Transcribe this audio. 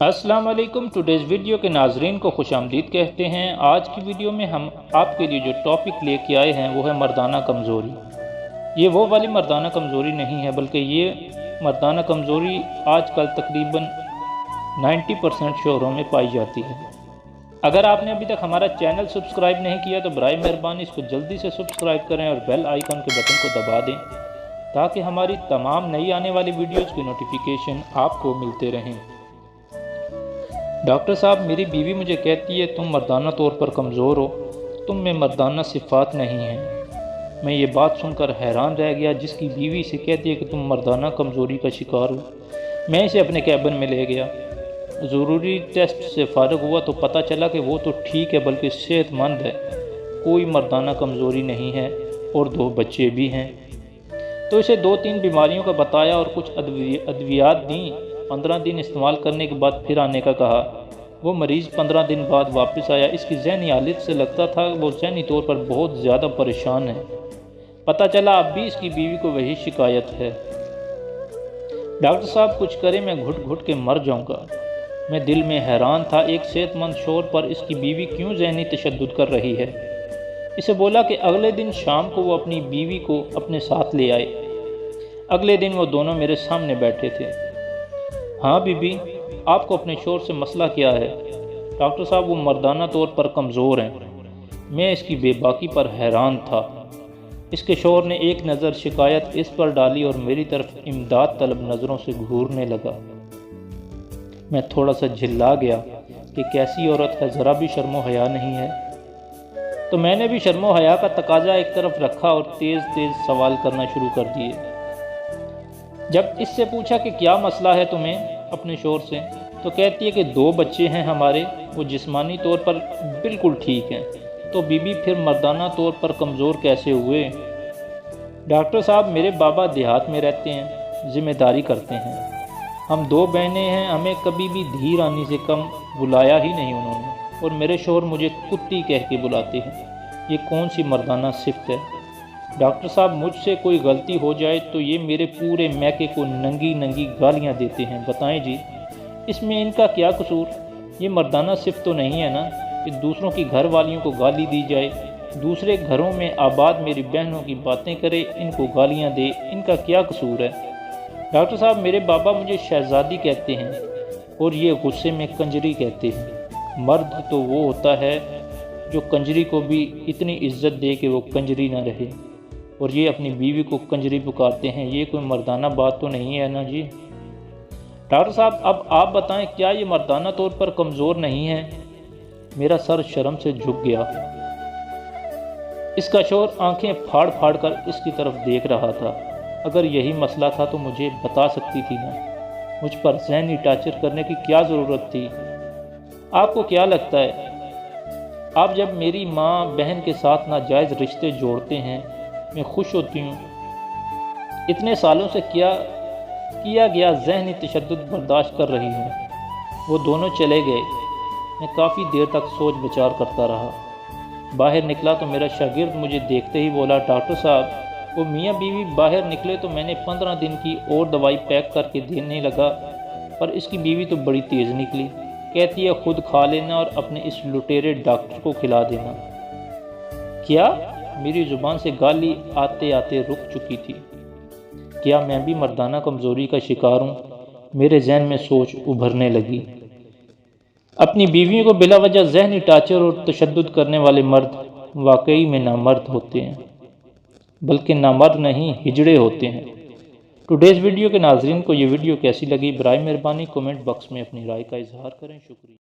السلام علیکم۔ Today's video کے ناظرین کو خوش آمدید کہتے ہیں۔ آج کی ویڈیو میں ہم آپ کے لیے جو ٹاپک لے کے آئے ہیں وہ ہے مردانہ کمزوری۔ یہ وہ والی مردانہ کمزوری نہیں ہے، بلکہ یہ مردانہ کمزوری آج کل تقریباً 90% شوہروں میں پائی جاتی ہے۔ اگر آپ نے ابھی تک ہمارا چینل سبسکرائب نہیں کیا تو برائے مہربانی اس کو جلدی سے سبسکرائب کریں اور بیل آئیکن کے بٹن کو دبا دیں تاکہ ہماری تمام نئی آنے والی ویڈیوز کی نوٹیفیکیشن آپ کو ملتے رہیں۔ ڈاکٹر صاحب، میری بیوی مجھے کہتی ہے تم مردانہ طور پر کمزور ہو، تم میں مردانہ صفات نہیں ہیں۔ میں یہ بات سن کر حیران رہ گیا، جس کی بیوی سے کہتی ہے کہ تم مردانہ کمزوری کا شکار ہو۔ میں اسے اپنے کیبن میں لے گیا، ضروری ٹیسٹ سے فارغ ہوا تو پتہ چلا کہ وہ تو ٹھیک ہے بلکہ صحت مند ہے، کوئی مردانہ کمزوری نہیں ہے اور 2 بچے بھی ہیں۔ تو اسے 2-3 بیماریوں کا بتایا اور کچھ ادویات دیں۔ 15 دن استعمال کرنے کے بعد پھر آنے کا کہا۔ وہ مریض 15 دن بعد واپس آیا۔ اس کی ذہنی حالت سے لگتا تھا وہ ذہنی طور پر بہت زیادہ پریشان ہے۔ پتہ چلا اب بھی اس کی بیوی کو وہی شکایت ہے۔ ڈاکٹر صاحب کچھ کریں، میں گھٹ گھٹ کے مر جاؤں گا۔ میں دل میں حیران تھا، ایک صحت مند شوہر پر اس کی بیوی کیوں ذہنی تشدد کر رہی ہے۔ اسے بولا کہ اگلے دن شام کو وہ اپنی بیوی کو اپنے ساتھ لے آئے۔ اگلے دن وہ دونوں میرے سامنے بیٹھے تھے۔ ہاں بی بی، آپ کو اپنے شوہر سے مسئلہ کیا ہے؟ ڈاکٹر صاحب وہ مردانہ طور پر کمزور ہیں۔ میں اس کی بے باکی پر حیران تھا۔ اس کے شوہر نے ایک نظر شکایت اس پر ڈالی اور میری طرف امداد طلب نظروں سے گھورنے لگا۔ میں تھوڑا سا جھلا گیا کہ کیسی عورت ہے، ذرا بھی شرم و حیا نہیں ہے۔ تو میں نے بھی شرم و حیا کا تقاضا ایک طرف رکھا اور تیز سوال کرنا شروع کر دیے۔ جب اس سے پوچھا کہ کیا مسئلہ ہے تمہیں اپنے شوہر سے، تو کہتی ہے کہ 2 بچے ہیں ہمارے، وہ جسمانی طور پر بالکل ٹھیک ہیں، تو بی بی پھر مردانہ طور پر کمزور کیسے ہوئے؟ ڈاکٹر صاحب میرے بابا دیہات میں رہتے ہیں، ذمہ داری کرتے ہیں، ہم 2 بہنیں ہیں، ہمیں کبھی بھی دھی رانی سے کم بلایا ہی نہیں انہوں نے، اور میرے شوہر مجھے کتی کہہ کے بلاتے ہیں۔ یہ کون سی مردانہ صفت ہے؟ ڈاکٹر صاحب مجھ سے کوئی غلطی ہو جائے تو یہ میرے پورے میکے کو ننگی گالیاں دیتے ہیں، بتائیں جی اس میں ان کا کیا قصور؟ یہ مردانہ صفت تو نہیں ہے نا کہ دوسروں کی گھر والیوں کو گالی دی جائے، دوسرے گھروں میں آباد میری بہنوں کی باتیں کرے، ان کو گالیاں دے، ان کا کیا قصور ہے؟ ڈاکٹر صاحب میرے بابا مجھے شہزادی کہتے ہیں اور یہ غصے میں کنجری کہتے ہیں۔ مرد تو وہ ہوتا ہے جو کنجری کو بھی اتنی عزت دے کہ وہ کنجری نہ رہے، اور یہ اپنی بیوی کو کنجری پکارتے ہیں، یہ کوئی مردانہ بات تو نہیں ہے نا جی۔ ڈاکٹر صاحب اب آپ بتائیں کیا یہ مردانہ طور پر کمزور نہیں ہے؟ میرا سر شرم سے جھک گیا۔ اس کا شوہر آنکھیں پھاڑ پھاڑ کر اس کی طرف دیکھ رہا تھا۔ اگر یہی مسئلہ تھا تو مجھے بتا سکتی تھی نا، مجھ پر ذہنی ٹارچر کرنے کی کیا ضرورت تھی؟ آپ کو کیا لگتا ہے آپ جب میری ماں بہن کے ساتھ ناجائز رشتے جوڑتے ہیں میں خوش ہوتی ہوں؟ اتنے سالوں سے کیا گیا ذہنی تشدد برداشت کر رہی ہوں۔ وہ دونوں چلے گئے، میں کافی دیر تک سوچ بچار کرتا رہا۔ باہر نکلا تو میرا شاگرد مجھے دیکھتے ہی بولا، ڈاکٹر صاحب وہ میاں بیوی باہر نکلے تو میں نے 15 دن کی اور دوائی پیک کر کے دینے لگا، پر اس کی بیوی تو بڑی تیز نکلی، کہتی ہے خود کھا لینا اور اپنے اس لٹیرے ڈاکٹر کو کھلا دینا۔ کیا؟ میری زبان سے گالی آتے آتے رک چکی تھی۔ کیا میں بھی مردانہ کمزوری کا شکار ہوں؟ میرے ذہن میں سوچ ابھرنے لگی۔ اپنی بیویوں کو بلا وجہ ذہنی ٹارچر اور تشدد کرنے والے مرد واقعی میں نامرد ہوتے ہیں، بلکہ نامرد نہیں ہجڑے ہوتے ہیں۔ ٹوڈیز ویڈیو کے ناظرین کو یہ ویڈیو کیسی لگی؟ برائے مہربانی کومنٹ باکس میں اپنی رائے کا اظہار کریں۔ شکریہ۔